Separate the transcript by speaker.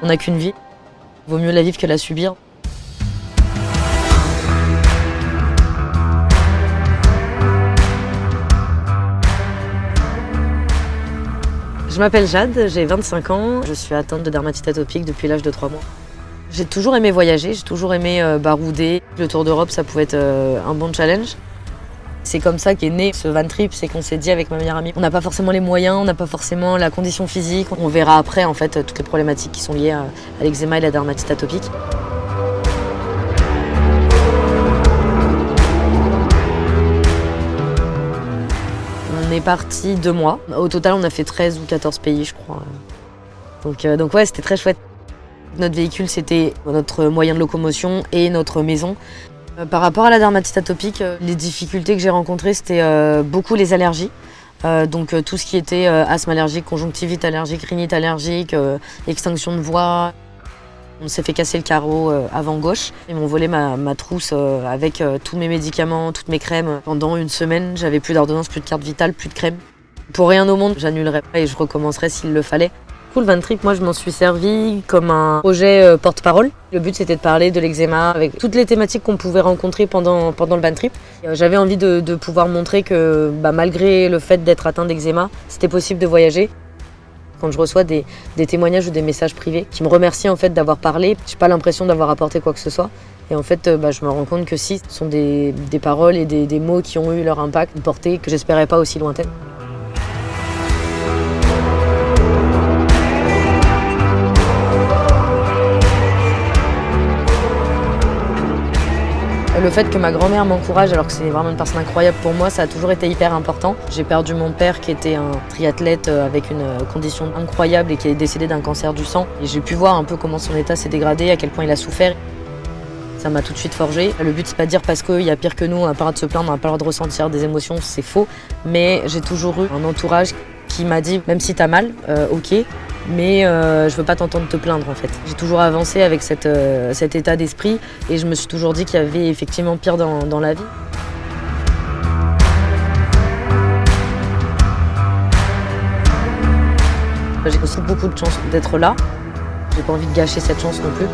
Speaker 1: On n'a qu'une vie. Vaut mieux la vivre que la subir. Je m'appelle Jade, j'ai 25 ans. Je suis atteinte de dermatite atopique depuis l'âge de 3 mois. J'ai toujours aimé voyager, j'ai toujours aimé barouder. Le Tour d'Europe, ça pouvait être un bon challenge. C'est comme ça qu'est né ce van trip, c'est qu'on s'est dit avec ma meilleure amie, on n'a pas forcément les moyens, on n'a pas forcément la condition physique. On verra après en fait toutes les problématiques qui sont liées à l'eczéma et la dermatite atopique. On est parti 2 mois. Au total, on a fait 13 ou 14 pays, je crois. Donc ouais, c'était très chouette. Notre véhicule, c'était notre moyen de locomotion et notre maison. Par rapport à la dermatite atopique, les difficultés que j'ai rencontrées, c'était beaucoup les allergies. Donc tout ce qui était asthme allergique, conjonctivite allergique, rhinite allergique, extinction de voix. On s'est fait casser le carreau avant gauche. Ils m'ont volé ma trousse avec tous mes médicaments, toutes mes crèmes. Pendant une semaine, j'avais plus d'ordonnance, plus de carte vitale, plus de crème. Pour rien au monde, j'annulerais pas et je recommencerais s'il le fallait. Le van trip, moi je m'en suis servi comme un projet porte-parole. Le but c'était de parler de l'eczéma avec toutes les thématiques qu'on pouvait rencontrer pendant le van trip. J'avais envie de pouvoir montrer que malgré le fait d'être atteint d'eczéma, c'était possible de voyager. Quand je reçois des témoignages ou des messages privés qui me remercient en fait d'avoir parlé, j'ai pas l'impression d'avoir apporté quoi que ce soit. Et en fait, je me rends compte que si, ce sont des paroles et des mots qui ont eu leur impact, une portée que j'espérais pas aussi lointaine. Le fait que ma grand-mère m'encourage, alors que c'est vraiment une personne incroyable pour moi, ça a toujours été hyper important. J'ai perdu mon père qui était un triathlète avec une condition incroyable et qui est décédé d'un cancer du sang. Et j'ai pu voir un peu comment son état s'est dégradé, à quel point il a souffert. Ça m'a tout de suite forgé. Le but, c'est pas de dire parce qu'il y a pire que nous, on n'a pas le droit de se plaindre, on n'a pas le droit de ressentir des émotions, c'est faux. Mais j'ai toujours eu un entourage qui m'a dit, même si t'as mal, ok, mais je veux pas t'entendre te plaindre en fait. J'ai toujours avancé avec cet état d'esprit et je me suis toujours dit qu'il y avait effectivement pire dans la vie. J'ai aussi beaucoup de chance d'être là. J'ai pas envie de gâcher cette chance non plus.